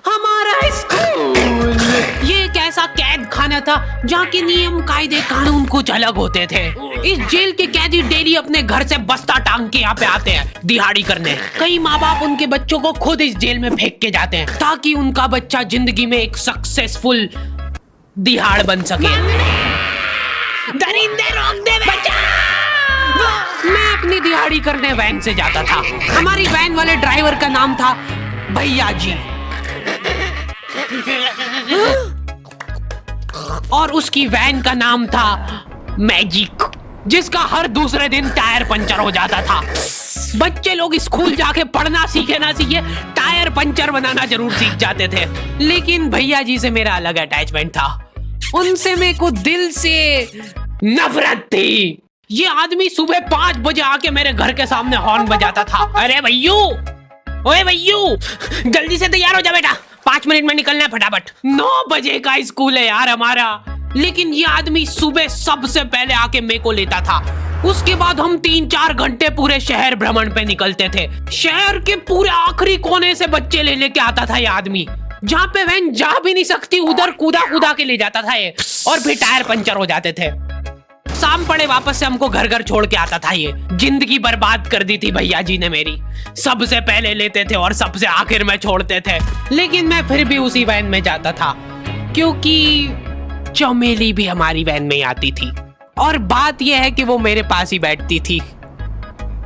हमारा स्कूल ये एक ऐसा कैद खाना था जहाँ के नियम कायदे कानून कुछ अलग होते थे। इस जेल के कैदी डेली अपने घर से बस्ता टांग के यहाँ पे आते हैं दिहाड़ी करने। कई माँ बाप उनके बच्चों को खुद इस जेल में फेंक के जाते हैं ताकि उनका बच्चा जिंदगी में एक सक्सेसफुल दिहाड़ बन सके। दरिंदे रोक दे बच्चा। मैं अपनी दिहाड़ी करने वैन से जाता था। हमारी वैन वाले ड्राइवर का नाम था भैया जी और उसकी वैन का नाम था मैजिक, जिसका हर दूसरे दिन टायर पंचर हो जाता था। बच्चे लोग स्कूल जाके पढ़ना सीखे ना सीखे टायर पंचर बनाना जरूर सीख जाते थे। लेकिन भैया जी से मेरा अलग अटैचमेंट था। उनसे मेरे को दिल से नफरत थी। ये आदमी सुबह 5 बजे आके मेरे घर के सामने हॉर्न बजाता था। अरे भैयू, ओए भैयू, जल्दी से तैयार हो जा बेटा, 5 मिनट में निकलना है फटाफट। 9 बजे का स्कूल है यार हमारा। लेकिन ये आदमी सुबह सबसे पहले आके मेरे को लेता था। उसके बाद हम 3-4 घंटे पूरे शहर भ्रमण पे निकलते थे। शहर के पूरे आखिरी कोने से बच्चे ले लेके आता था ये आदमी। जहाँ पे वैन जा भी नहीं सकती उधर कूदा कूदा के ले जाता था ये, और फिर टायर पंचर हो जाते थे। शाम पड़े वापस से हमको घर घर छोड़ के आता था ये। जिंदगी बर्बाद कर दी थी भैया जी ने मेरी। सबसे पहले लेते थे और सबसे आखिर में छोड़ते थे। लेकिन मैं फिर भी उसी वैन में जाता था क्योंकि चमेली भी हमारी वैन में ही आती थी। और बात यह है कि वो मेरे पास ही बैठती थी,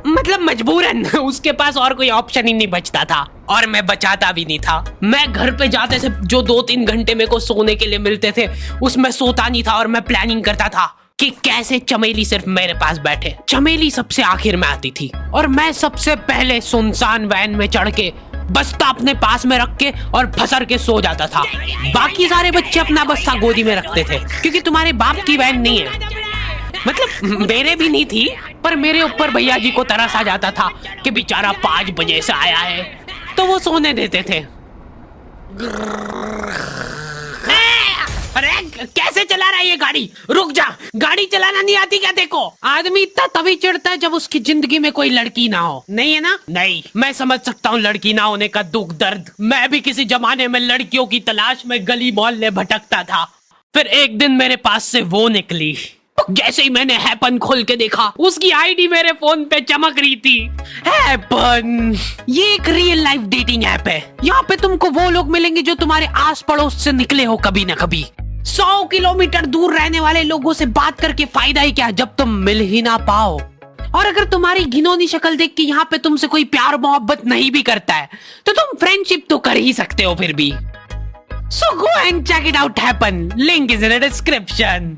मतलब मजबूरन। उसके पास और कोई ऑप्शन ही नहीं बचता था और मैं बचाता भी नहीं था। मैं घर पे जाते से जो 2-3 घंटे मेरे को सोने के लिए मिलते थे उसमें सोता नहीं था और मैं प्लानिंग करता था कि कैसे चमेली सिर्फ मेरे पास बैठे। चमेली सबसे आखिर में आती थी और मैं सबसे पहले सुनसान वैन में चढ़ के बस्ता अपने पास में रख के और फसर के सो जाता था। बाकी सारे बच्चे अपना बस्ता गोदी में रखते थे क्योंकि तुम्हारे बाप की वैन नहीं है, मतलब मेरे भी नहीं थी। पर मेरे ऊपर भैया जी को तरस आ जाता था कि बेचारा 5 बजे से आया है, तो वो सोने देते थे। अरे कैसे चला रहा है ये गाड़ी? रुक जा, गाड़ी चलाना नहीं आती क्या? देखो, आदमी इतना तभी चिढ़ता है जब उसकी जिंदगी में कोई लड़की ना हो। नहीं है ना? नहीं, मैं समझ सकता हूँ लड़की ना होने का दुख दर्द। मैं भी किसी जमाने में लड़कियों की तलाश में गली मोहल्ले भटकता था। फिर एक दिन मेरे पास से वो निकली। जैसे ही मैंने हैपन खोल के देखा उसकी आईडी मेरे फोन पे चमक रही थी। हैपन ये एक रियल लाइफ डेटिंग ऐप है। यहाँ पे तुमको वो लोग मिलेंगे जो तुम्हारे आस पड़ोस से निकले हो कभी ना कभी। 100 किलोमीटर दूर रहने वाले लोगों से बात करके फायदा ही क्या जब तुम मिल ही ना पाओ। और अगर तुम्हारी घिनौनी शक्ल देख के यहाँ पे तुमसे कोई प्यार मोहब्बत नहीं भी करता है तो तुम फ्रेंडशिप तो कर ही सकते हो फिर भी। So go and check it out happen. Link is in the description.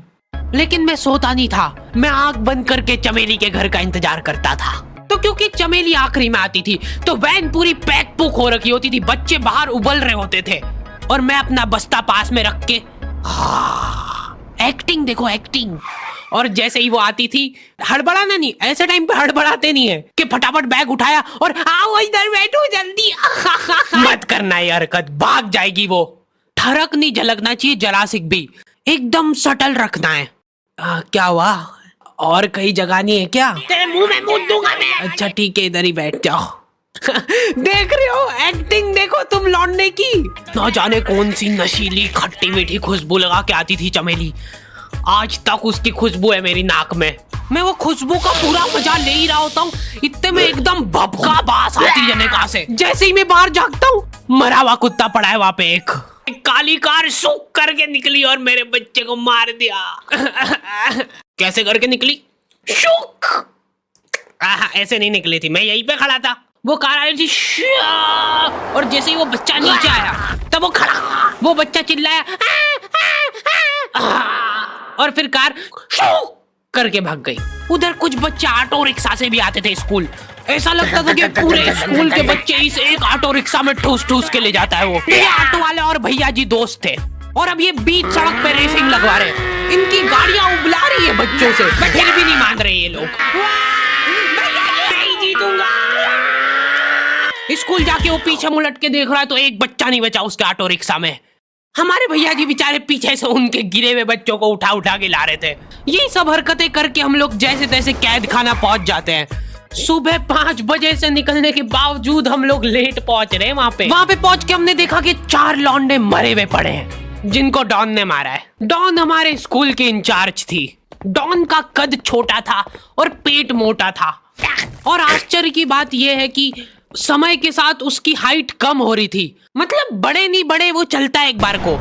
लेकिन मैं सोता नहीं था। मैं आंख बंद करके चमेली के घर का इंतजार करता था। तो क्योंकि चमेली आखिरी में आती थी तो वैन पूरी पैक पुक हो रखी होती थी। बच्चे बाहर उबल रहे होते थे और मैं अपना बस्ता पास में रख के एक्टिंग देखो एक्टिंग। और जैसे ही वो आती थी, हड़बड़ाना नहीं, ऐसे टाइम पे हड़बड़ाते नहीं है कि फटाफट बैग उठाया और आओ इधर बैठो जल्दी। मत करना ये हरकत, भाग जाएगी वो। ठरक नहीं झलकना चाहिए जरा सिक भी, एकदम सटल रखना है। क्या हुआ? और कहीं जगह नहीं है क्या? तेरे मुंह में मूत दूंगा मैं। अच्छा ठीक है, इधर ही बैठ जाओ। देख रहे हो एक्टिंग देखो तुम लौंडे की। ना जाने कौन सी नशीली खट्टी मीठी खुशबू लगा के आती थी चमेली। आज तक उसकी खुशबू है मेरी नाक में। मैं वो खुशबू का पूरा मजा ले ही रहा होता हूँ, इतने में एकदम भभका बास आती है जनेका से। जैसे ही मैं बाहर झांकता हूँ, मरा हुआ कुत्ता पड़ा है वहां पे। एक काली कार सूख करके निकली और मेरे बच्चे को मार दिया। कैसे करके निकली? शूक। ऐसे नहीं निकली थी, मैं यहीं पे खड़ा था, वो कार आई थी और जैसे ही वो बच्चा नीचे आया तब वो खड़ा, वो बच्चा चिल्लाया और फिर कार शूक करके भाग गई। उधर कुछ बच्चे ऑटो रिक्शा से भी आते थे स्कूल। ऐसा लगता था कि पूरे स्कूल के बच्चे इस एक ऑटो रिक्शा में ठूस ठूस के ले जाता है वो। ये ऑटो वाले और भैया जी दोस्त थे और अब ये बीच सड़क पे रेसिंग लगवा रहे हैं। इनकी गाड़ियां उबला रही है बच्चों से, फिर भी नहीं मान रहे ये लोग। जीतूंगा। स्कूल जाके वो पीछे मुलट के देख रहा है तो एक बच्चा नहीं बचा उसके ऑटो रिक्शा में। हमारे भैया जी बेचारे पीछे से उनके गिरे हुए बच्चों को उठा उठा के ला रहे थे। यही सब हरकतें करके हम लोग जैसे तैसे कैद खाना पहुंच जाते हैं। सुबह 5 बजे से निकलने के बावजूद हम लोग लेट पहुंच रहे हैं वहाँ पे पहुंच के हमने देखा कि 4 लौंडे मरे हुए पड़े हैं जिनको डॉन ने मारा है। डॉन हमारे स्कूल की इंचार्ज थी। डॉन का कद छोटा था और पेट मोटा था और आश्चर्य की बात यह है कि समय के साथ उसकी हाइट कम हो रही थी। मतलब बड़े नहीं बड़े वो चलता है एक बार को,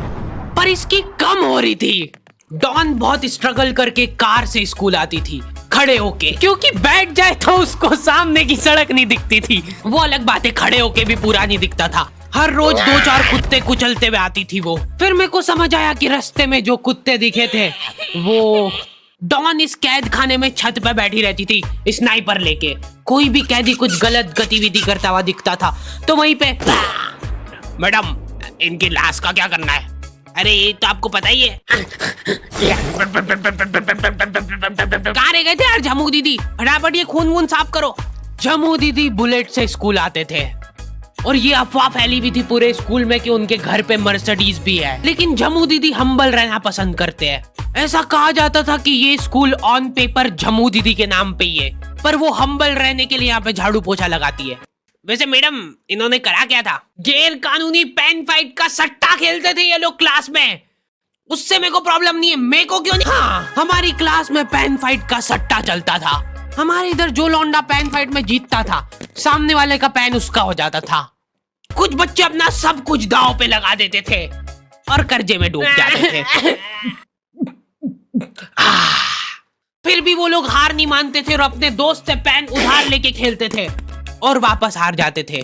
पर इसकी कम हो रही थी। डॉन बहुत स्ट्रगल करके कार से स्कूल आती थी खड़े होके, क्योंकि बैठ जाए तो उसको सामने की सड़क नहीं दिखती थी। वो अलग बात है, खड़े होके भी पूरा नहीं दिखता था। हर रोज 2-4 कुत्ते कुचलते हुए आती थी वो। फिर मेरे को समझ आया कि रास्ते में जो कुत्ते दिखे थे वो डॉन इस कैद खाने में छत पे बैठी रहती थी स्नाइपर लेके। कोई भी कैदी कुछ गलत गतिविधि करता हुआ दिखता था तो वहीं पे, मैडम इनकी लाश का क्या करना है? अरे ये तो आपको पता ही है। कहाँ रह गए थे यार झमू दीदी? फटाफट ये खून वून साफ करो। झमू दीदी बुलेट से स्कूल आते थे और ये अफवाह फैली हुई थी पूरे स्कूल में कि उनके घर पे मर्सिडीज भी है। लेकिन झमू दीदी हम्बल रहना पसंद करते हैं। ऐसा कहा जाता था कि ये स्कूल ऑन पेपर झमू दीदी के नाम पे ही है, पर वो हम्बल रहने के लिए यहाँ पे झाड़ू पोछा लगाती है। वैसे मैडम इन्होंने करा क्या था? गैर कानूनी पेन फाइट का सट्टा खेलते थे ये लोग क्लास में। उससे मेरे को प्रॉब्लम नहीं है, मेरे को क्यों नहीं? हाँ, हमारी क्लास में पेन फाइट का सट्टा चलता था। हमारे इधर जो लौंडा पेन फाइट में जीतता था सामने वाले का पेन उसका हो जाता था। कुछ बच्चे अपना सब कुछ दांव पे लगा देते थे और कर्जे में डूब जाते थे। फिर भी वो लोग हार नहीं मानते थे और अपने दोस्त से पेन उधार लेके खेलते थे और वापस हार जाते थे।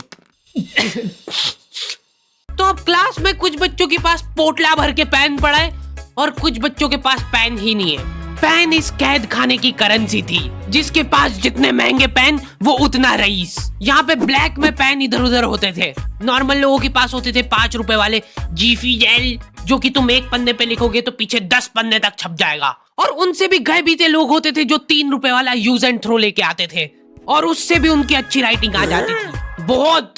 तो अब क्लास में कुछ बच्चों के पास पोटला भर के पेन पड़ा है और कुछ बच्चों के पास पेन ही नहीं है। पेन इस कैद खाने की करेंसी थी। जिसके पास जितने महंगे पेन वो उतना रईस। यहाँ पे ब्लैक में पेन इधर उधर होते थे। नॉर्मल लोगों के पास होते थे 5 रुपए वाले जीफी जेल, जो कि तुम एक पन्ने पे लिखोगे तो पीछे 10 पन्ने तक छप जाएगा। और उनसे भी गए बीते लोग होते थे जो 3 रुपए वाला यूज एंड थ्रो लेके आते थे और उससे भी उनकी अच्छी राइटिंग आ जाती थी। बहुत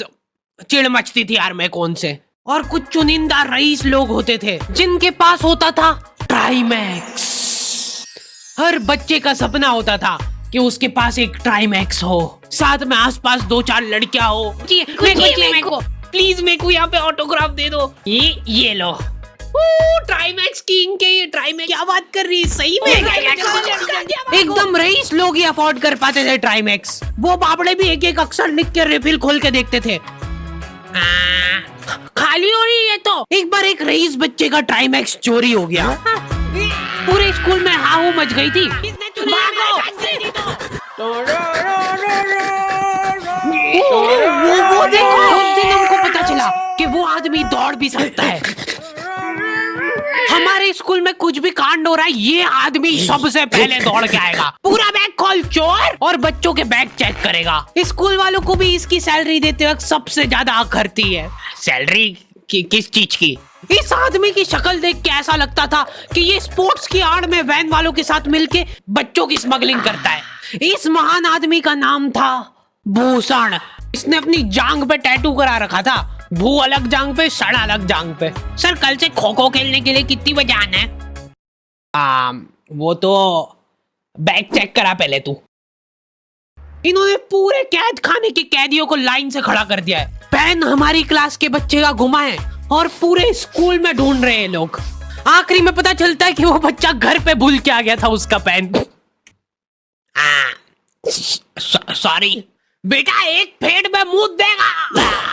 चिढ़ मचती थी यार मैं कौन से। और कुछ चुनिंदा रईस लोग होते थे जिनके पास होता था ट्राइमैक्स। हर बच्चे का सपना होता था कि उसके पास एक ट्राइमैक्स हो, साथ में आसपास 2-4 लड़कियां हो। मेरे को प्लीज मेरे को यहाँ पे ऑटोग्राफ दे दो। ये लो ट्राइमैक्स किंग के। ये ट्राइमैक्स क्या बात कर रही है? सही में एकदम रईस लोग ही अफोर्ड कर पाते थे ट्राइमैक्स। वो बाबड़े भी एक एक अक्षर लिख के रिफिल खोल के देखते थे। खाली हो रही है तो एक बार एक रईस बच्चे का ट्राइमैक्स चोरी हो गया। पूरे स्कूल में हाहू मच गई थी। वो देखो, उस दिन हमको पता चला कि वो आदमी दौड़ भी सकता है। हमारे स्कूल में कुछ भी कांड हो रहा है ये आदमी सबसे पहले दौड़ के आएगा, पूरा बैग खोल चोर, और बच्चों के बैग चेक करेगा। स्कूल वालों को भी इसकी सैलरी देते वक्त सबसे ज्यादा अखरती है। सैलरी किस चीज की? इस आदमी की शक्ल देख के ऐसा लगता था कि ये स्पोर्ट्स की आड़ में वैन वालों के साथ मिलके बच्चों की स्मगलिंग करता है। इस महान आदमी का नाम था भूषण। इसने अपनी जांग पे टैटू करा रखा था, भू अलग जांग पे, सड़ अलग जांग पे। सर कल से खो खो खेलने के लिए कितनी बजे आना है? वो तो बैग चेक करा पहले तू। इन्होंने पूरे कैद खाने के कैदियों को लाइन से खड़ा कर दिया है। पेन हमारी क्लास के बच्चे का गुमा है और पूरे स्कूल में ढूंढ रहे हैं लोग। आखिरी में पता चलता है कि वो बच्चा घर पे भूल के आ गया था उसका पेन। सॉरी बेटा, एक फेट में मुंह देगा।